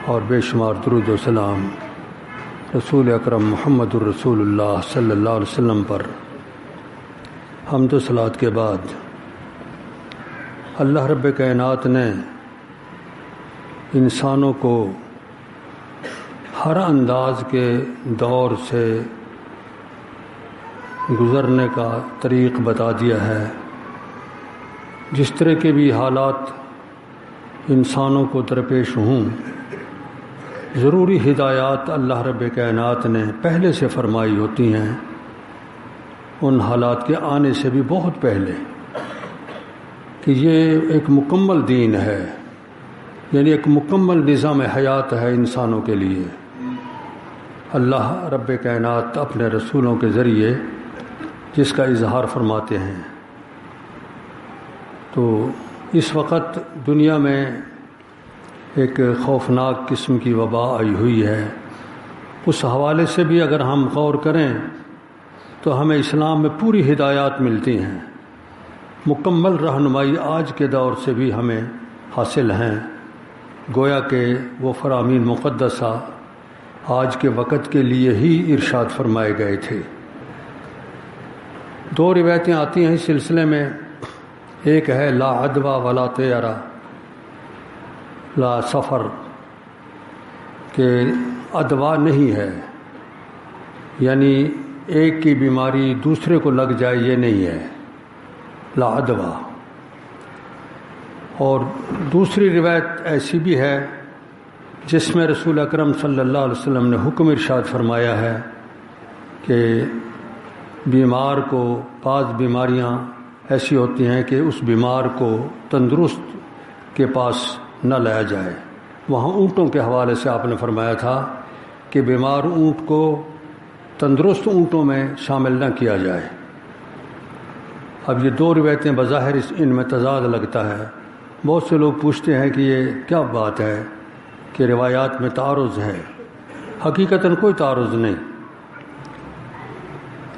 اور بے شمار درود و سلام رسول اکرم محمد الرسول اللہ صلی اللہ علیہ وسلم پر۔ حمد و صلوات کے بعد اللہ رب کائنات نے انسانوں کو ہر انداز کے دور سے گزرنے کا طریق بتا دیا ہے۔ جس طرح کے بھی حالات انسانوں کو درپیش ہوں، ضروری ہدایات اللہ رب کائنات نے پہلے سے فرمائی ہوتی ہیں، ان حالات کے آنے سے بھی بہت پہلے، کہ یہ ایک مکمل دین ہے، یعنی ایک مکمل نظام حیات ہے انسانوں کے لیے۔ اللہ رب کائنات اپنے رسولوں کے ذریعے جس کا اظہار فرماتے ہیں۔ تو اس وقت دنیا میں ایک خوفناک قسم کی وبا آئی ہوئی ہے۔ اس حوالے سے بھی اگر ہم غور کریں تو ہمیں اسلام میں پوری ہدایات ملتی ہیں، مکمل رہنمائی آج کے دور سے بھی ہمیں حاصل ہیں، گویا کہ وہ فرامین مقدسہ آج کے وقت کے لیے ہی ارشاد فرمائے گئے تھے۔ دو روایتیں آتی ہیں اس سلسلے میں، ایک ہے لا عدوى ولا طیرہ لا سفر، کہ ادوا نہیں ہے، یعنی ایک کی بیماری دوسرے کو لگ جائے یہ نہیں ہے، لا عدوى۔ اور دوسری روایت ایسی بھی ہے جس میں رسول اکرم صلی اللہ علیہ وسلم نے حکم ارشاد فرمایا ہے کہ بیمار کو، بعض بیماریاں ایسی ہوتی ہیں کہ اس بیمار کو تندرست کے پاس نہ لایا جائے۔ وہاں اونٹوں کے حوالے سے آپ نے فرمایا تھا کہ بیمار اونٹ کو تندرست اونٹوں میں شامل نہ کیا جائے۔ اب یہ دو روایتیں بظاہر ان میں تضاد لگتا ہے۔ بہت سے لوگ پوچھتے ہیں کہ یہ کیا بات ہے کہ روایات میں تعارض ہے۔ حقیقتاً کوئی تعارض نہیں۔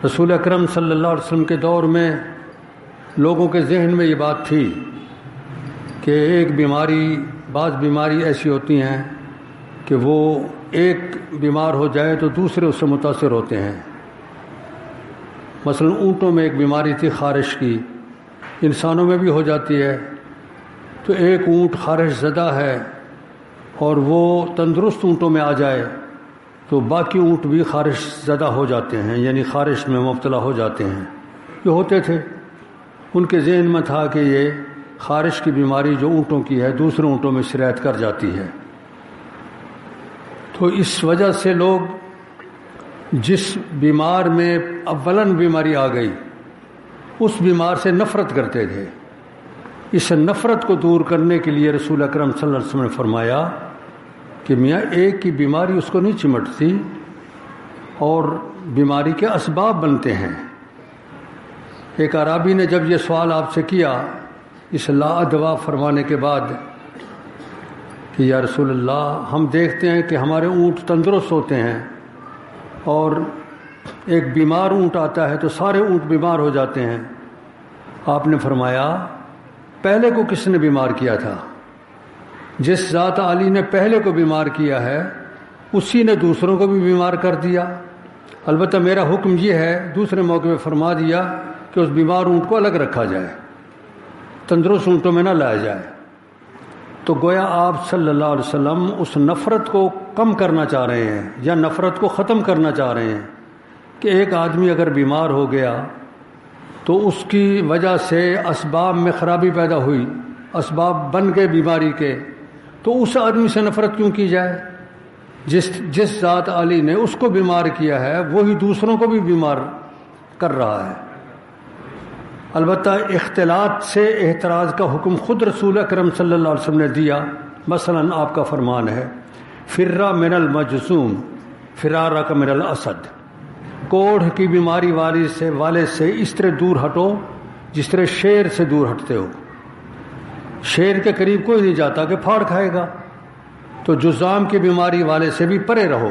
رسول اکرم صلی اللہ علیہ وسلم کے دور میں لوگوں کے ذہن میں یہ بات تھی کہ ایک بیماری، بعض بیماری ایسی ہوتی ہیں کہ وہ ایک بیمار ہو جائے تو دوسرے اس سے متاثر ہوتے ہیں۔ مثلا اونٹوں میں ایک بیماری تھی خارش کی، انسانوں میں بھی ہو جاتی ہے۔ تو ایک اونٹ خارش زدہ ہے اور وہ تندرست اونٹوں میں آ جائے تو باقی اونٹ بھی خارش زدہ ہو جاتے ہیں، یعنی خارش میں مبتلا ہو جاتے ہیں۔ یہ ہوتے تھے، ان کے ذہن میں تھا کہ یہ خارش کی بیماری جو اونٹوں کی ہے دوسرے اونٹوں میں سرایت کر جاتی ہے۔ تو اس وجہ سے لوگ جس بیمار میں اولاً بیماری آ گئی اس بیمار سے نفرت کرتے تھے۔ اس نفرت کو دور کرنے کے لیے رسول اکرم صلی اللہ علیہ وسلم نے فرمایا کہ میاں ایک کی بیماری اس کو نہیں چمٹتی اور بیماری کے اسباب بنتے ہیں۔ ایک اعرابی نے جب یہ سوال آپ سے کیا اس لا عدوى فرمانے کے بعد کہ یا رسول اللہ، ہم دیکھتے ہیں کہ ہمارے اونٹ تندرست ہوتے ہیں اور ایک بیمار اونٹ آتا ہے تو سارے اونٹ بیمار ہو جاتے ہیں، آپ نے فرمایا پہلے کو کس نے بیمار کیا تھا؟ جس ذات عالی نے پہلے کو بیمار کیا ہے اسی نے دوسروں کو بھی بیمار کر دیا۔ البتہ میرا حکم یہ ہے، دوسرے موقع پہ فرما دیا کہ اس بیمار اونٹ کو الگ رکھا جائے، تندرست اونٹوں میں نہ لایا جائے۔ تو گویا آپ صلی اللہ علیہ وسلم اس نفرت کو کم کرنا چاہ رہے ہیں یا نفرت کو ختم کرنا چاہ رہے ہیں کہ ایک آدمی اگر بیمار ہو گیا تو اس کی وجہ سے اسباب میں خرابی پیدا ہوئی، اسباب بن گئے بیماری کے، تو اس آدمی سے نفرت کیوں کی جائے؟ جس ذات عالی نے اس کو بیمار کیا ہے وہی دوسروں کو بھی بیمار کر رہا ہے۔ البتہ اختلاط سے احتراز کا حکم خود رسول اکرم صلی اللہ علیہ وسلم نے دیا۔ مثلا آپ کا فرمان ہے فرّ من المجذوم فرارک من الاسد، کوڑھ کی بیماری والے سے اس طرح دور ہٹو جس طرح شیر سے دور ہٹتے ہو۔ شیر کے قریب کوئی نہیں جاتا کہ پھاڑ کھائے گا، تو جذام کی بیماری والے سے بھی پرے رہو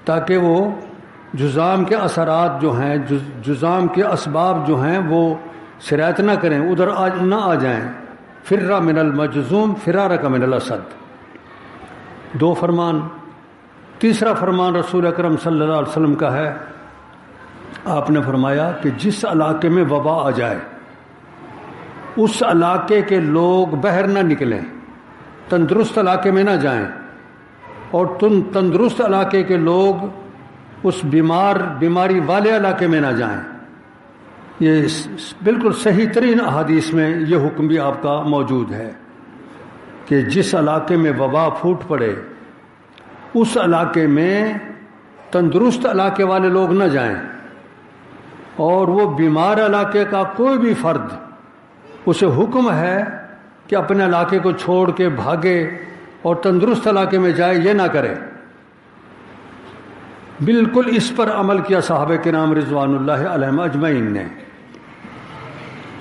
تاکہ وہ جذام کے اثرات جو ہیں، جذام کے اسباب جو ہیں وہ سرایت نہ کریں، ادھر نہ آ جائیں۔ فرّ من المجذوم فرارک من الاسد۔ 2 فرمان۔ تیسرا فرمان رسول اکرم صلی اللہ علیہ وسلم کا ہے، آپ نے فرمایا کہ جس علاقے میں وبا آ جائے اس علاقے کے لوگ باہر نہ نکلیں، تندرست علاقے میں نہ جائیں، اور تندرست علاقے کے لوگ اس بیماری والے علاقے میں نہ جائیں۔ یہ بالکل صحیح ترین احادیث میں یہ حکم بھی آپ کا موجود ہے کہ جس علاقے میں وبا پھوٹ پڑے اس علاقے میں تندرست علاقے والے لوگ نہ جائیں، اور وہ بیمار علاقے کا کوئی بھی فرد، اسے حکم ہے کہ اپنے علاقے کو چھوڑ کے بھاگے اور تندرست علاقے میں جائے، یہ نہ کرے۔ بالکل اس پر عمل کیا صحابہ کرام رضوان اللہ علیہم اجمعین نے۔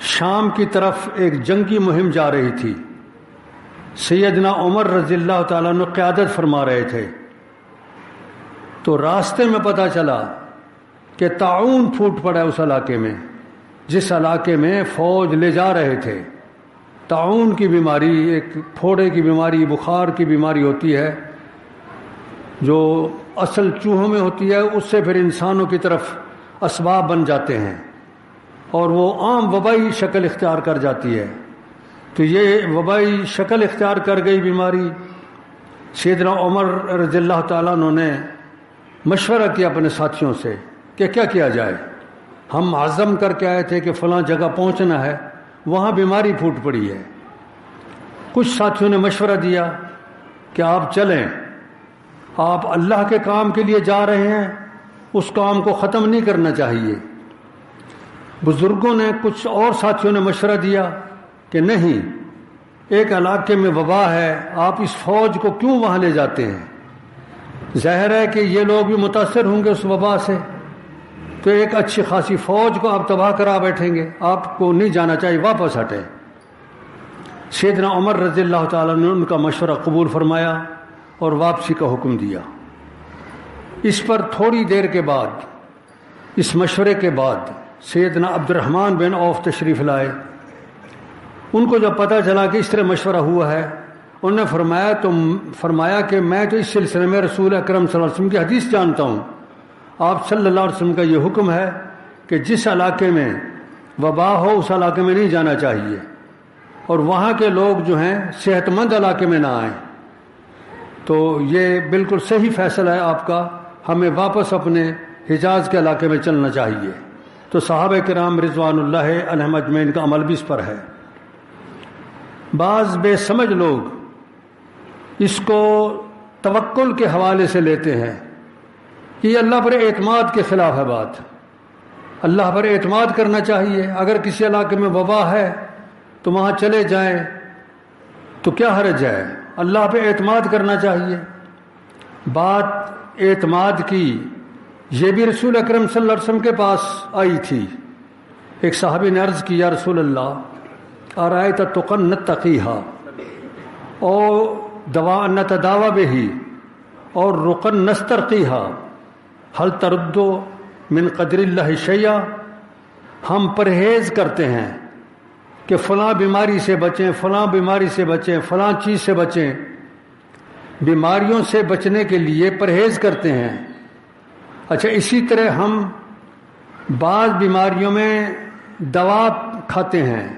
شام کی طرف ایک جنگی مہم جا رہی تھی، سیدنا عمر رضی اللہ تعالیٰ عنہ قیادت فرما رہے تھے، تو راستے میں پتہ چلا کہ طاعون پھوٹ پڑا اس علاقے میں، جس علاقے میں فوج لے جا رہے تھے۔ طاعون کی بیماری ایک پھوڑے کی بیماری، بخار کی بیماری ہوتی ہے جو اصل چوہوں میں ہوتی ہے، اس سے پھر انسانوں کی طرف اسباب بن جاتے ہیں اور وہ عام وبائی شکل اختیار کر جاتی ہے۔ تو یہ وبائی شکل اختیار کر گئی بیماری۔ سیدنا عمر رضی اللہ تعالیٰ عنہ نے مشورہ کیا اپنے ساتھیوں سے کہ کیا کیا جائے۔ ہم عزم کر کے آئے تھے کہ فلاں جگہ پہنچنا ہے، وہاں بیماری پھوٹ پڑی ہے۔ کچھ ساتھیوں نے مشورہ دیا کہ آپ چلیں، آپ اللہ کے کام کے لیے جا رہے ہیں، اس کام کو ختم نہیں کرنا چاہیے۔ بزرگوں نے، کچھ اور ساتھیوں نے مشورہ دیا کہ نہیں، ایک علاقے میں وبا ہے، آپ اس فوج کو کیوں وہاں لے جاتے ہیں؟ ظاہر ہے کہ یہ لوگ بھی متاثر ہوں گے اس وبا سے، تو ایک اچھی خاصی فوج کو آپ تباہ کرا بیٹھیں گے، آپ کو نہیں جانا چاہیے، واپس ہٹیں۔ سیدنا عمر رضی اللہ تعالیٰ نے ان کا مشورہ قبول فرمایا اور واپسی کا حکم دیا۔ اس پر تھوڑی دیر کے بعد، اس مشورے کے بعد سیدنا عبد الرحمن بن عوف تشریف لائے۔ ان کو جب پتہ چلا کہ اس طرح مشورہ ہوا ہے، انہوں نے فرمایا کہ میں تو اس سلسلے میں رسول اکرم صلی اللہ علیہ وسلم کی حدیث جانتا ہوں۔ آپ صلی اللہ علیہ وسلم کا یہ حکم ہے کہ جس علاقے میں وبا ہو اس علاقے میں نہیں جانا چاہیے، اور وہاں کے لوگ جو ہیں صحت مند علاقے میں نہ آئیں۔ تو یہ بالکل صحیح فیصلہ ہے آپ کا، ہمیں واپس اپنے حجاز کے علاقے میں چلنا چاہیے۔ تو صحابہ کرام رضوان اللہ علیہم اجمعین کا عمل بھی اس پر ہے۔ بعض بے سمجھ لوگ اس کو توکل کے حوالے سے لیتے ہیں کہ یہ اللہ پر اعتماد کے خلاف ہے بات۔ اللہ پر اعتماد کرنا چاہیے، اگر کسی علاقے میں وبا ہے تو وہاں چلے جائیں تو کیا حرج ہے، اللہ پہ اعتماد کرنا چاہیے۔ بات اعتماد کی یہ بھی رسول اکرم صلی اللہ علیہ وسلم کے پاس آئی تھی۔ ایک صحابی نے عرض کی، یا رسول اللہ ارأیت تقن نتقیہا اور دوا نتداوی بہی اور رقن نسترقیہا حل ترد من قدر اللہ شیئا۔ ہم پرہیز کرتے ہیں کہ فلاں بیماری سے بچیں، فلاں بیماری سے بچیں، فلاں چیز سے بچیں، بیماریوں سے بچنے کے لیے پرہیز کرتے ہیں۔ اچھا، اسی طرح ہم بعض بیماریوں میں دوا کھاتے ہیں،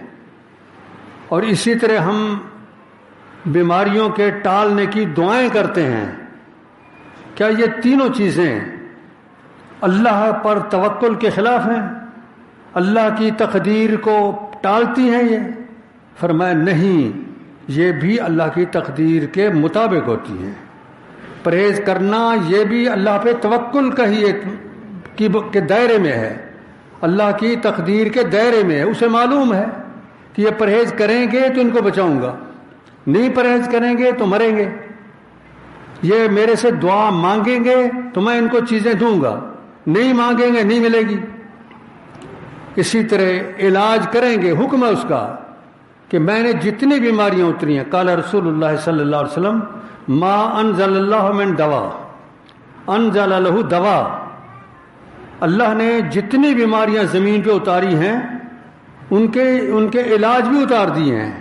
اور اسی طرح ہم بیماریوں کے ٹالنے کی دعائیں کرتے ہیں۔ کیا یہ تینوں چیزیں اللہ پر توکل کے خلاف ہیں؟ اللہ کی تقدیر کو ٹالتی ہیں یہ؟ فرمایا نہیں، یہ بھی اللہ کی تقدیر کے مطابق ہوتی ہیں۔ پرہیز کرنا یہ بھی اللہ پہ توکل کا ہی ایک کے دائرے میں ہے، اللہ کی تقدیر کے دائرے میں ہے۔ اسے معلوم ہے کہ یہ پرہیز کریں گے تو ان کو بچاؤں گا، نہیں پرہیز کریں گے تو مریں گے، یہ میرے سے دعا مانگیں گے تو میں ان کو چیزیں دوں گا، نہیں مانگیں گے نہیں ملے گی۔ اسی طرح علاج کریں گے، حکم ہے اس کا کہ میں نے جتنی بیماریاں اتری ہیں، قال رسول اللہ صلی اللہ علیہ وسلم ما انزل اللہ من دوا انزل لہ دوا، اللہ نے جتنی بیماریاں زمین پہ اتاری ہیں ان کے علاج بھی اتار دیے ہیں،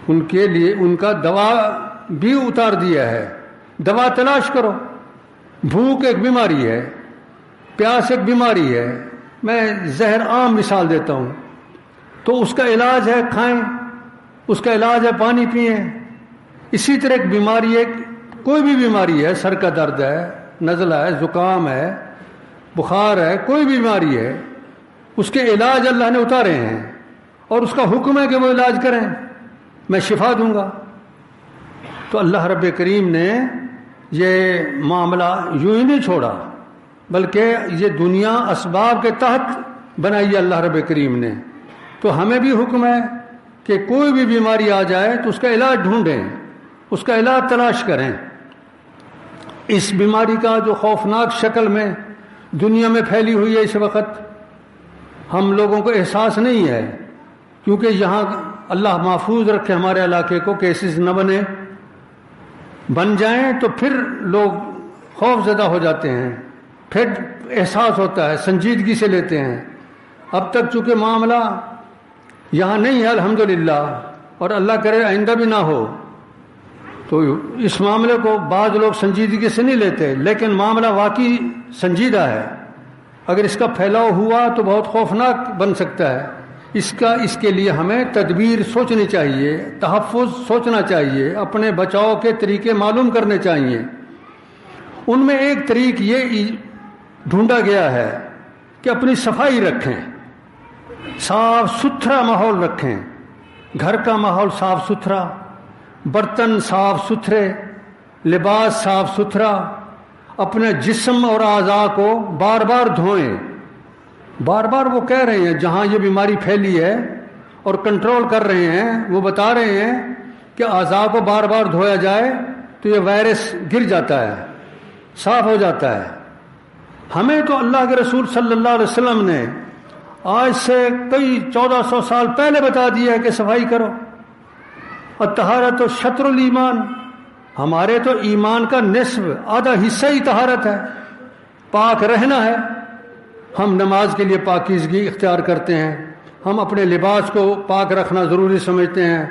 ان کے لیے ان کا دوا بھی اتار دیا ہے۔ دوا تلاش کرو. بھوک ایک بیماری ہے، پیاس ایک بیماری ہے. میں زہر عام مثال دیتا ہوں. تو اس کا علاج ہے کھائیں، اس کا علاج ہے پانی پئیں. اسی طرح ایک بیماری ہے، کوئی بھی بیماری ہے، سر کا درد ہے، نزلہ ہے، زکام ہے، بخار ہے، کوئی بھی بیماری ہے، اس کے علاج اللہ نے اتارے ہیں اور اس کا حکم ہے کہ وہ علاج کریں، میں شفا دوں گا. تو اللہ رب کریم نے یہ معاملہ یوں ہی نہیں چھوڑا، بلکہ یہ دنیا اسباب کے تحت بنائی ہے اللہ رب کریم نے. تو ہمیں بھی حکم ہے کہ کوئی بھی بیماری آ جائے تو اس کا علاج ڈھونڈیں، اس کا علاج تلاش کریں. اس بیماری کا جو خوفناک شکل میں دنیا میں پھیلی ہوئی ہے اس وقت، ہم لوگوں کو احساس نہیں ہے، کیونکہ یہاں اللہ محفوظ رکھے ہمارے علاقے کو، کیسز نہ بن جائیں تو پھر لوگ خوف زدہ ہو جاتے ہیں، پھر احساس ہوتا ہے، سنجیدگی سے لیتے ہیں. اب تک چونکہ معاملہ یہاں نہیں ہے الحمدللہ، اور اللہ کرے آئندہ بھی نہ ہو، تو اس معاملے کو بعض لوگ سنجیدگی سے نہیں لیتے، لیکن معاملہ واقعی سنجیدہ ہے. اگر اس کا پھیلاؤ ہوا تو بہت خوفناک بن سکتا ہے. اس کے لیے ہمیں تدبیر سوچنی چاہیے، تحفظ سوچنا چاہیے، اپنے بچاؤ کے طریقے معلوم کرنے چاہیے. ان میں ایک طریق یہ ڈھونڈا گیا ہے کہ اپنی صفائی رکھیں، صاف ستھرا ماحول رکھیں، گھر کا ماحول صاف ستھرا، برتن صاف ستھرے، لباس صاف ستھرا، اپنے جسم اور اعضاء کو بار بار دھوئیں. بار بار وہ کہہ رہے ہیں جہاں یہ بیماری پھیلی ہے اور کنٹرول کر رہے ہیں، وہ بتا رہے ہیں کہ اعضاء کو بار بار دھویا جائے تو یہ وائرس گر جاتا ہے، صاف ہو جاتا ہے. ہمیں تو اللہ کے رسول صلی اللہ علیہ وسلم نے آج سے کئی 1400 سال پہلے بتا دیا ہے کہ صفائی کرو. الطہارۃ شطر الایمان، ہمارے تو ایمان کا نصف آدھا حصہ ہی طہارت ہے، پاک رہنا ہے. ہم نماز کے لیے پاکیزگی اختیار کرتے ہیں، ہم اپنے لباس کو پاک رکھنا ضروری سمجھتے ہیں،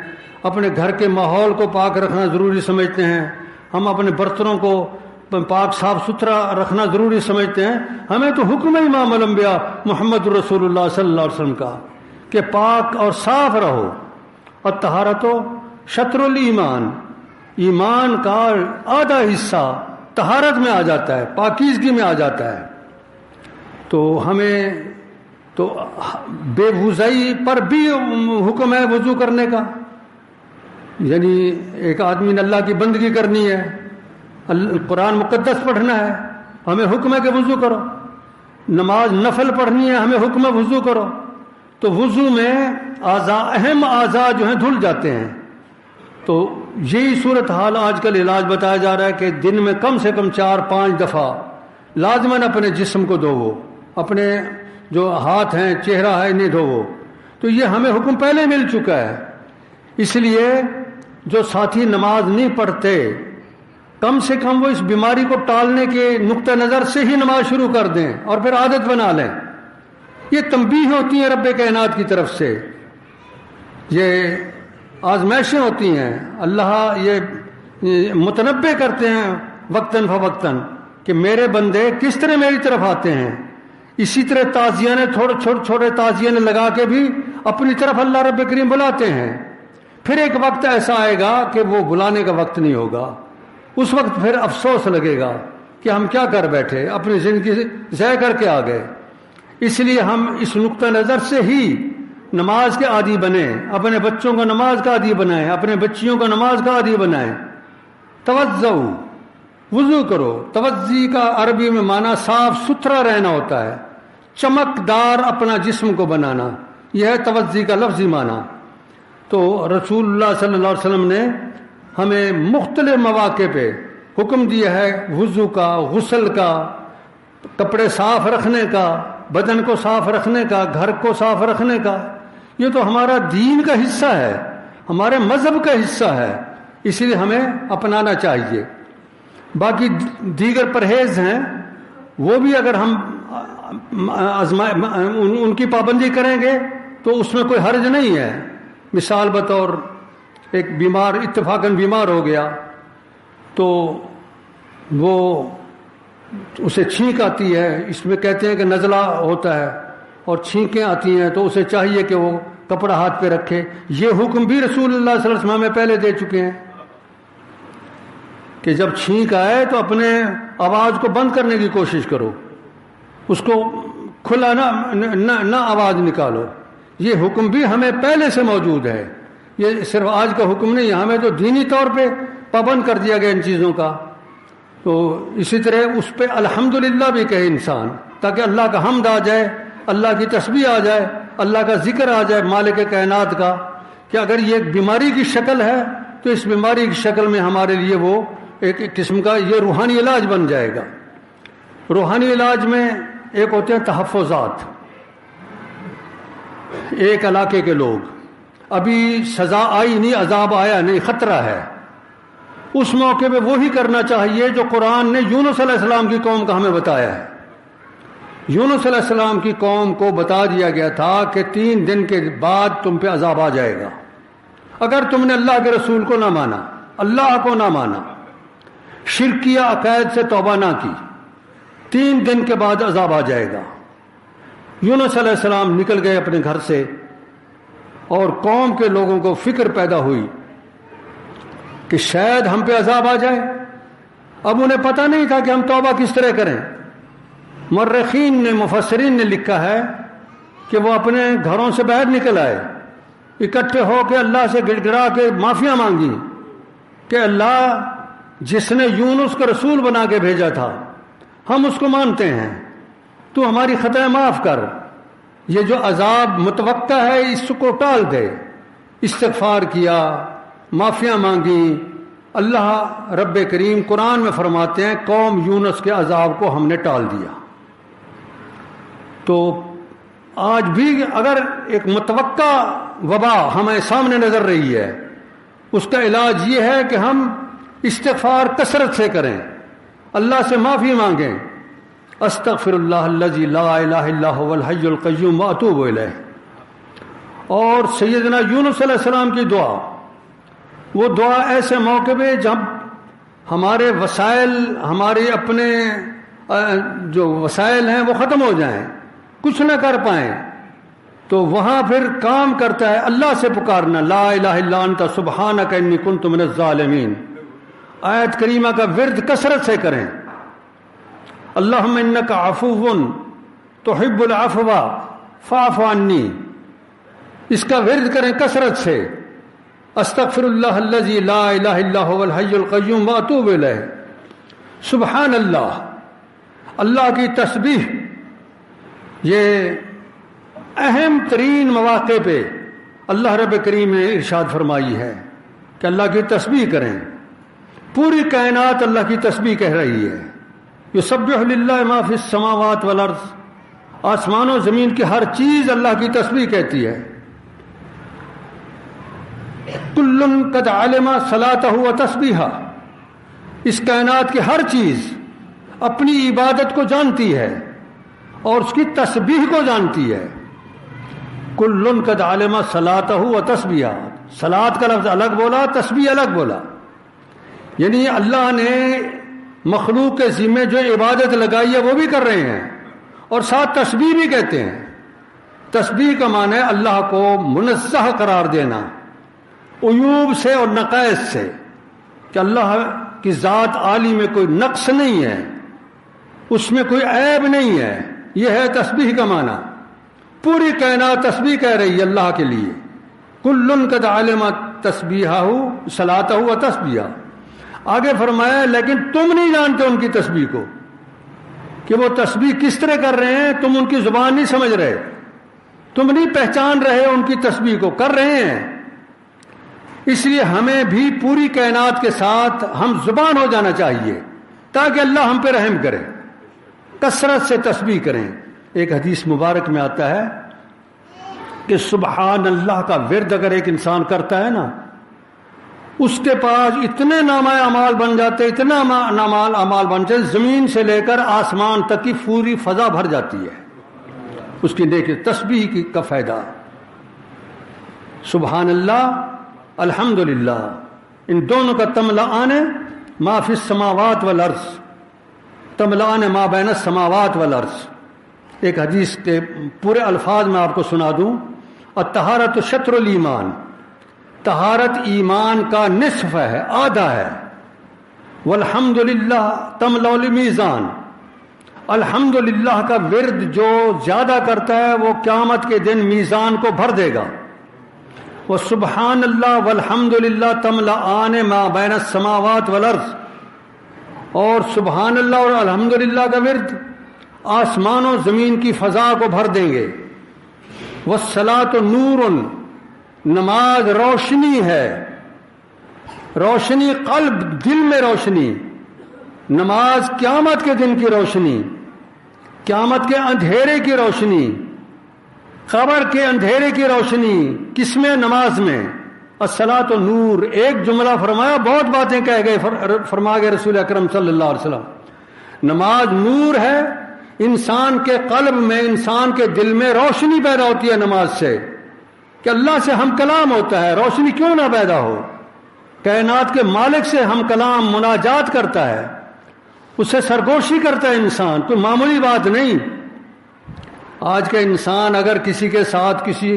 اپنے گھر کے ماحول کو پاک رکھنا ضروری سمجھتے ہیں، ہم اپنے برتنوں کو پاک صاف ستھرا رکھنا ضروری سمجھتے ہیں. ہمیں تو حکم ہے امام الانبیاء محمد رسول اللہ صلی اللہ علیہ وسلم کا کہ پاک اور صاف رہو. الطہارۃ شطر الایمان، ایمان کا آدھا حصہ طہارت میں آ جاتا ہے، پاکیزگی میں آ جاتا ہے. تو ہمیں تو بے وضوئی پر بھی حکم ہے وضو کرنے کا. یعنی ایک آدمی نے اللہ کی بندگی کرنی ہے، قرآن مقدس پڑھنا ہے، ہمیں حکم ہے کہ وضو کرو. نماز نفل پڑھنی ہے، ہمیں حکم ہے وضو کرو. تو وضو میں اہم اعضاء جو ہیں دھل جاتے ہیں. تو یہی صورتحال آج کل علاج بتایا جا رہا ہے کہ دن میں کم سے کم 4-5 دفعہ لازماً اپنے جسم کو دھوو، اپنے جو ہاتھ ہیں، چہرہ ہے، انہیں دھوو. تو یہ ہمیں حکم پہلے مل چکا ہے. اس لیے جو ساتھی نماز نہیں پڑھتے، کم سے کم وہ اس بیماری کو ٹالنے کے نقطہ نظر سے ہی نماز شروع کر دیں اور پھر عادت بنا لیں. یہ تنبیہ ہوتی ہیں رب کائنات کی طرف سے، یہ آزمائشیں ہوتی ہیں. اللہ یہ متنبع کرتے ہیں وقتاً فوقتاً کہ میرے بندے کس طرح میری طرف آتے ہیں. اسی طرح تازیانے چھوٹے تازیانے لگا کے بھی اپنی طرف اللہ رب کریم بلاتے ہیں. پھر ایک وقت ایسا آئے گا کہ وہ بلانے کا وقت نہیں ہوگا. اس وقت پھر افسوس لگے گا کہ ہم کیا کر بیٹھے، اپنی زندگی ضائع کر کے آ گئے. اس لیے ہم اس نقطہ نظر سے ہی نماز کے عادی بنیں، اپنے بچوں کو نماز کا عادی بنائیں، اپنے بچیوں کو نماز کا عادی بنائیں. توضؤ، وضو کرو. توضی کا عربی میں معنی صاف ستھرا رہنا ہوتا ہے، چمکدار اپنا جسم کو بنانا، یہ ہے توضی کا لفظی معنی. تو رسول اللہ صلی اللہ علیہ وسلم نے ہمیں مختلف مواقع پہ حکم دیا ہے وضو کا، غسل کا، کپڑے صاف رکھنے کا، بدن کو صاف رکھنے کا، گھر کو صاف رکھنے کا. یہ تو ہمارا دین کا حصہ ہے، ہمارے مذہب کا حصہ ہے، اس لیے ہمیں اپنانا چاہیے. باقی دیگر پرہیز ہیں، وہ بھی اگر ہم ان کی پابندی کریں گے تو اس میں کوئی حرج نہیں ہے. مثال بطور ایک بیمار اتفاقاً بیمار ہو گیا تو وہ اسے چھینک آتی ہے، اس میں کہتے ہیں کہ نزلہ ہوتا ہے اور چھینکیں آتی ہیں، تو اسے چاہیے کہ وہ کپڑا ہاتھ پہ رکھے۔ یہ حکم بھی رسول اللہ صلی اللہ علیہ وسلم میں پہلے دے چکے ہیں کہ جب چھینک آئے تو اپنے آواز کو بند کرنے کی کوشش کرو، اس کو کھلا نہ آواز نکالو۔ یہ حکم بھی ہمیں پہلے سے موجود ہے، یہ صرف آج کا حکم نہیں ہے، ہمیں تو دینی طور پہ پابند کر دیا گیا ان چیزوں کا۔ تو اسی طرح اس پہ الحمدللہ بھی کہے انسان، تاکہ اللہ کا حمد آ جائے، اللہ کی تسبیح آ جائے، اللہ کا ذکر آ جائے مالک کائنات کا، کہ اگر یہ ایک بیماری کی شکل ہے تو اس بیماری کی شکل میں ہمارے لیے وہ ایک قسم کا یہ روحانی علاج بن جائے گا۔ روحانی علاج میں ایک ہوتے ہیں تحفظات، ایک علاقے کے لوگ، ابھی سزا آئی نہیں، عذاب آیا نہیں، خطرہ ہے، اس موقع پہ وہی کرنا چاہیے جو قرآن نے یونس علیہ السلام کی قوم کا ہمیں بتایا ہے۔ یونس علیہ السلام کی قوم کو بتا دیا گیا تھا کہ 3 دن کے بعد تم پہ عذاب آ جائے گا اگر تم نے اللہ کے رسول کو نہ مانا، اللہ کو نہ مانا، شرکیہ عقائد سے توبہ نہ کی، 3 دن کے بعد عذاب آ جائے گا۔ یونس علیہ السلام نکل گئے اپنے گھر سے، اور قوم کے لوگوں کو فکر پیدا ہوئی کہ شاید ہم پہ عذاب آ جائے۔ اب انہیں پتہ نہیں تھا کہ ہم توبہ کس طرح کریں۔ مورخین نے، مفسرین نے لکھا ہے کہ وہ اپنے گھروں سے باہر نکل آئے، اکٹھے ہو کے اللہ سے گڑ گڑا کے معافیاں مانگی کہ اللہ جس نے یونس کو رسول بنا کے بھیجا تھا ہم اس کو مانتے ہیں، تو ہماری خطائیں معاف کر، یہ جو عذاب متوقع ہے اس کو ٹال دے۔ استغفار کیا، معافیاں مانگی۔ اللہ رب کریم قرآن میں فرماتے ہیں قوم یونس کے عذاب کو ہم نے ٹال دیا۔ تو آج بھی اگر ایک متوقع وبا ہمیں سامنے نظر رہی ہے، اس کا علاج یہ ہے کہ ہم استغفار کثرت سے کریں، اللہ سے معافی مانگیں، استغفر اللہ الذی لا الہ الا هو الحی القیوم واتوب الیہ۔ اور سیدنا یونس علیہ السلام کی دعا، وہ دعا ایسے موقع پہ جب ہمارے وسائل، ہمارے اپنے جو وسائل ہیں وہ ختم ہو جائیں، کچھ نہ کر پائیں، تو وہاں پھر کام کرتا ہے اللہ سے پکارنا، لا الہ الا انت سبحانک انی کنت من الظالمین۔ آیت کریمہ کا ورد کثرت سے کریں، اللہم انک عفو تحب العفو فاعف عنی، اس کا ورد کریں کثرت سے، استغفر اللہ الذی لا الہ الا هو الحی القیوم واتوب الیہ۔ سبحان اللہ، اللہ کی تسبیح یہ اہم ترین مواقع پہ اللہ رب کریم نے ارشاد فرمائی ہے کہ اللہ کی تسبیح کریں۔ پوری کائنات اللہ کی تسبیح کہہ رہی ہے، یسبح للہ ما فی السماوات والارض، آسمان و زمین کی ہر چیز اللہ کی تسبیح کہتی ہے۔ کل قد علم صلاتہ و تسبیحہ، اس کائنات کی ہر چیز اپنی عبادت کو جانتی ہے اور اس کی تسبیح کو جانتی ہے۔ کل قد علم صلاتہ و تسبیحہ، صلات کا لفظ الگ بولا، تسبیح الگ بولا، یعنی اللہ نے مخلوق کے ذمہ جو عبادت لگائی ہے وہ بھی کر رہے ہیں، اور ساتھ تسبیح بھی کہتے ہیں۔ تسبیح کا معنی ہے اللہ کو منزہ قرار دینا عیوب سے اور نقائص سے، کہ اللہ کی ذات عالی میں کوئی نقص نہیں ہے، اس میں کوئی عیب نہیں ہے، یہ ہے تسبیح کا معنی۔ پوری کائنات تسبیح کہہ رہی ہے اللہ کے لیے۔ کل قد علم تسبیحہ صلاتہ و تسبیحہ۔ آگے فرمایا لیکن تم نہیں جانتے ان کی تسبیح کو، کہ وہ تسبیح کس طرح کر رہے ہیں، تم ان کی زبان نہیں سمجھ رہے، تم نہیں پہچان رہے ان کی تسبیح کو، کر رہے ہیں۔ اس لیے ہمیں بھی پوری کائنات کے ساتھ ہم زبان ہو جانا چاہیے تاکہ اللہ ہم پہ رحم کرے، کثرت سے تسبیح کریں۔ ایک حدیث مبارک میں آتا ہے کہ سبحان اللہ کا ورد اگر ایک انسان کرتا ہے نا، اس کے پاس اتنے نامہ اعمال بن جاتے، اتنا نامہ اعمال بن جاتے، زمین سے لے کر آسمان تک کی پوری فضا بھر جاتی ہے اس کی نیکی، تسبیح کی کا فائدہ۔ سبحان اللہ، الحمدللہ، ان دونوں کا تملأان ما فی السماوات والارض، تملأن ما بین السماوات والارض. ایک حدیث کے پورے الفاظ میں آپ کو سنا دوں. الطہارۃ شطر الایمان، طہارت ایمان کا نصف ہے، آدھا ہے. والحمدللہ تملأ المیزان، الحمدللہ کا ورد جو زیادہ کرتا ہے وہ قیامت کے دن میزان کو بھر دے گا. وسبحان اللہ والحمدللہ تملأان ما بین السماوات والارض، اور سبحان اللہ اور الحمدللہ کا ورد آسمان و زمین کی فضا کو بھر دیں گے. والصلاۃ نور، نماز روشنی ہے، روشنی قلب دل میں روشنی. نماز قیامت کے دن کی روشنی، قیامت کے اندھیرے کی روشنی، قبر کے اندھیرے کی روشنی. کس میں؟ نماز میں. الصلاۃ نور، ایک جملہ فرمایا، بہت باتیں کہہ گئے، فرما گئے رسول اکرم صلی اللہ علیہ وسلم. نماز نور ہے، انسان کے قلب میں، انسان کے دل میں روشنی پیدا ہوتی ہے نماز سے، کہ اللہ سے ہم کلام ہوتا ہے. روشنی کیوں نہ پیدا ہو؟ کائنات کے مالک سے ہم کلام مناجات کرتا ہے، اس سے سرگوشی کرتا ہے انسان، کوئی معمولی بات نہیں. آج کا انسان اگر کسی کے ساتھ، کسی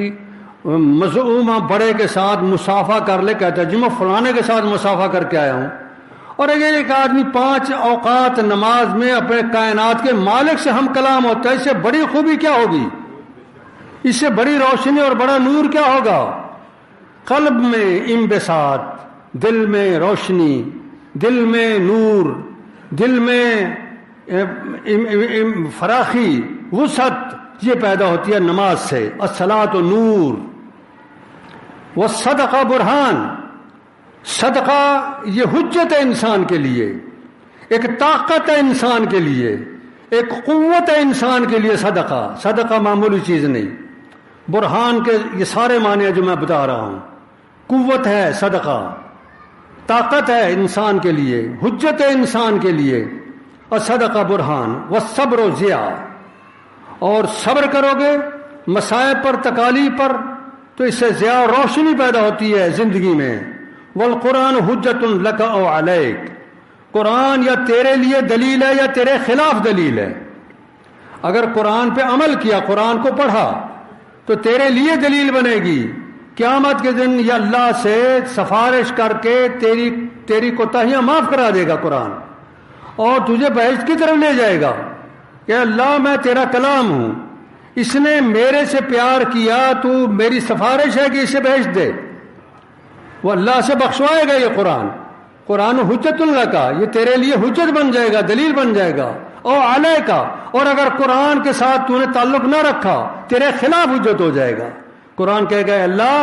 مزعومہ بڑے کے ساتھ مصافحہ کر لے، کہتا ہے جی میں فلانے کے ساتھ مصافحہ کر کے آیا ہوں. اور اگر ایک آدمی 5 اوقات نماز میں اپنے کائنات کے مالک سے ہم کلام ہوتا ہے، اس سے بڑی خوبی کیا ہوگی؟ اس سے بڑی روشنی اور بڑا نور کیا ہوگا؟ قلب میں انبساط، دل میں روشنی، دل میں نور، دل میں فراخی، وسعت، یہ پیدا ہوتی ہے نماز سے. الصلاۃ نور. والصدقہ برہان، صدقہ یہ حجت ہے انسان کے لیے، ایک طاقت ہے انسان کے لیے، ایک قوت ہے انسان کے لیے. صدقہ معمولی چیز نہیں. برہان کے یہ سارے معنی جو میں بتا رہا ہوں. قوت ہے صدقہ، طاقت ہے انسان کے لیے، حجت ہے انسان کے لیے. اور صدقہ برہان. والصبر ضیاء، اور صبر کرو گے مصائب پر، تکالیف پر، تو اس سے ضیاء روشنی پیدا ہوتی ہے زندگی میں. والقرآن حجت لک او علیک، قرآن یا تیرے لیے دلیل ہے یا تیرے خلاف دلیل ہے. اگر قرآن پہ عمل کیا، قرآن کو پڑھا، تو تیرے لیے دلیل بنے گی. قیامت کے دن یا اللہ سے سفارش کر کے تیری کوتاہیاں معاف کرا دے گا قرآن، اور تجھے بہشت کی طرف لے جائے گا کہ اللہ میں تیرا کلام ہوں، اس نے میرے سے پیار کیا، تو میری سفارش ہے کہ اسے بہشت دے. وہ اللہ سے بخشوائے گا یہ قرآن. قرآن حجت اللہ کا، یہ تیرے لیے حجت بن جائے گا، دلیل بن جائے گا. او علیہ کا، اور اگر قرآن کے ساتھ تو نے تعلق نہ رکھا، تیرے خلاف حجت ہو جائے گا. قرآن کہے گا اللہ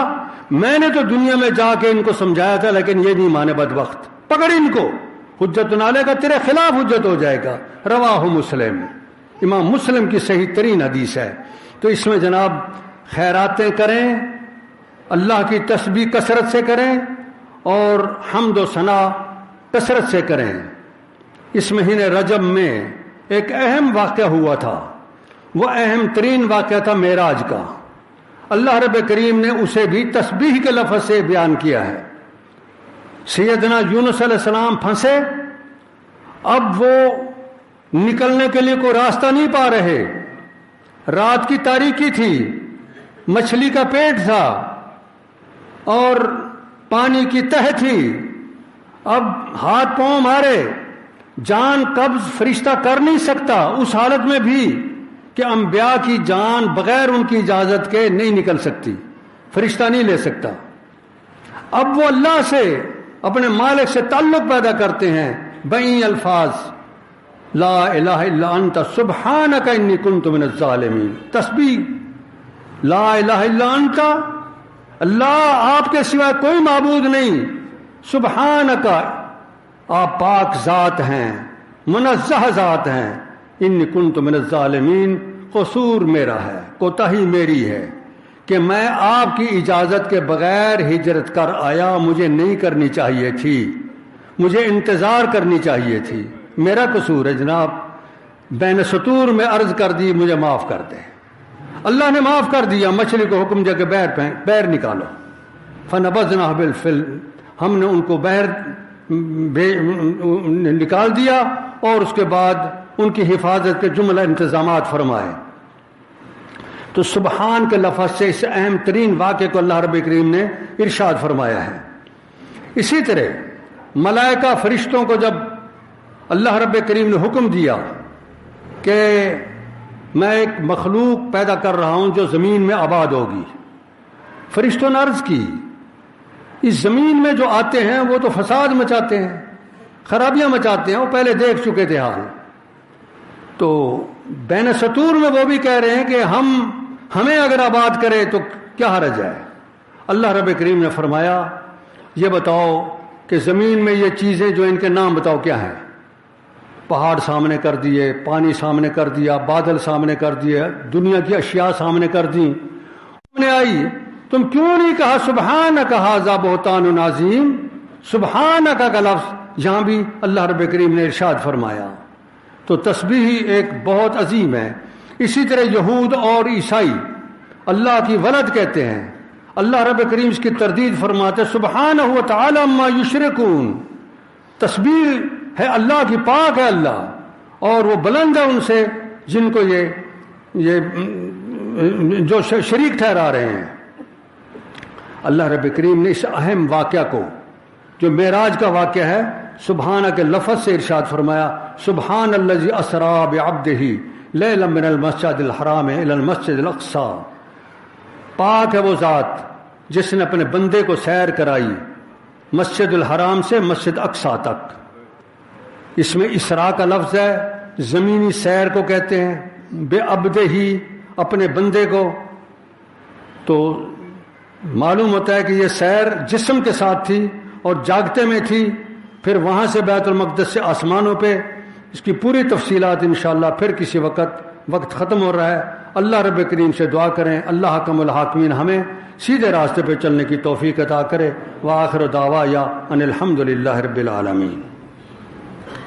میں نے تو دنیا میں جا کے ان کو سمجھایا تھا لیکن یہ نہیں مانے، بدبخت، پکڑ ان کو. حجت علیہ کا، تیرے خلاف حجت ہو جائے گا. رواہ مسلم، امام مسلم کی صحیح ترین حدیث ہے. تو اس میں جناب خیراتیں کریں، اللہ کی تسبیح کثرت سے کریں، اور حمد و ثنا کثرت سے کریں. اس مہینے رجب میں ایک اہم واقعہ ہوا تھا، وہ اہم ترین واقعہ تھا معراج کا. اللہ رب کریم نے اسے بھی تسبیح کے لفظ سے بیان کیا ہے. سیدنا یونس علیہ السلام پھنسے، اب وہ نکلنے کے لیے کوئی راستہ نہیں پا رہے. رات کی تاریکی تھی، مچھلی کا پیٹ تھا اور پانی کی تہ تھی. اب ہاتھ پاؤں مارے، جان قبض فرشتہ کر نہیں سکتا اس حالت میں بھی کہ انبیاء کی جان بغیر ان کی اجازت کے نہیں نکل سکتی، فرشتہ نہیں لے سکتا. اب وہ اللہ سے، اپنے مالک سے تعلق پیدا کرتے ہیں بئی الفاظ، لا الہ الا انت سبحانک انی کنت من الظالمین. تسبیح، لا الہ الا انت، اللہ آپ کے سوا کوئی معبود نہیں، سبحانک آپ پاک ذات ہیں، منزہ ذات ہیں، انی کنت من الظالمین قصور میرا ہے، کوتاہی میری ہے کہ میں آپ کی اجازت کے بغیر ہجرت کر آیا. مجھے نہیں کرنی چاہیے تھی، مجھے انتظار کرنی چاہیے تھی، میرا قصور ہے جناب. بین سطور میں عرض کر دی مجھے معاف کر دے. اللہ نے معاف کر دیا. مچھلی کو حکم دیا کہ بیر نکالو. فنبذناہ بالفعل، ہم نے ان کو بہر نکال دیا، اور اس کے بعد ان کی حفاظت کے جملہ انتظامات فرمائے۔ تو سبحان کے لفظ سے اس اہم ترین واقعے کو اللہ رب کریم نے ارشاد فرمایا ہے۔ اسی طرح ملائکہ فرشتوں کو جب اللہ رب کریم نے حکم دیا کہ میں ایک مخلوق پیدا کر رہا ہوں جو زمین میں آباد ہوگی، فرشتوں نے عرض کی اس زمین میں جو آتے ہیں وہ تو فساد مچاتے ہیں، خرابیاں مچاتے ہیں، وہ پہلے دیکھ چکے تھے حال۔ تو بین سطور میں وہ بھی کہہ رہے ہیں کہ ہمیں اگر آباد کرے تو کیا حرج ہے۔ اللہ رب کریم نے فرمایا یہ بتاؤ کہ زمین میں یہ چیزیں جو ان کے نام بتاؤ کیا ہیں؟ پہاڑ سامنے کر دیے، پانی سامنے کر دیا، بادل سامنے کر دیے، دنیا کی اشیاء سامنے کر دیں، سامنے آئی، تم کیوں نہیں کہا سبحانک ھذا بہتان عظیم؟ سبحانک کا لفظ یہاں بھی اللہ رب کریم نے ارشاد فرمایا۔ تو تسبیح ایک بہت عظیم ہے۔ اسی طرح یہود اور عیسائی اللہ کی ولد کہتے ہیں، اللہ رب کریم اس کی تردید فرماتے سبحانہ و تعالی عما یشرکون، تسبیح ہے اللہ کی، پاک ہے اللہ اور وہ بلند ہے ان سے جن کو یہ جو شریک ٹھہرا رہے ہیں۔ اللہ رب کریم نے اس اہم واقعہ کو جو معراج کا واقعہ ہے سبحانہ کے لفظ سے ارشاد فرمایا، سبحان الذی اسری بعبدہ لیلا من المسجد الحرام الی المسجد الاقصی، پاک ہے وہ ذات جس نے اپنے بندے کو سیر کرائی مسجد الحرام سے مسجد اقصی تک۔ اس میں اسراء کا لفظ ہے، زمینی سیر کو کہتے ہیں، بے عبدہ ہی اپنے بندے کو۔ تو معلوم ہوتا ہے کہ یہ سیر جسم کے ساتھ تھی اور جاگتے میں تھی، پھر وہاں سے بیت المقدس سے آسمانوں پہ۔ اس کی پوری تفصیلات انشاءاللہ پھر کسی وقت ختم ہو رہا ہے۔ اللہ رب کریم سے دعا کریں اللہ حکم الحاکمین ہمیں سیدھے راستے پہ چلنے کی توفیق عطا کرے۔ وآخر دعوایا ان الحمد للہ رب العالمین۔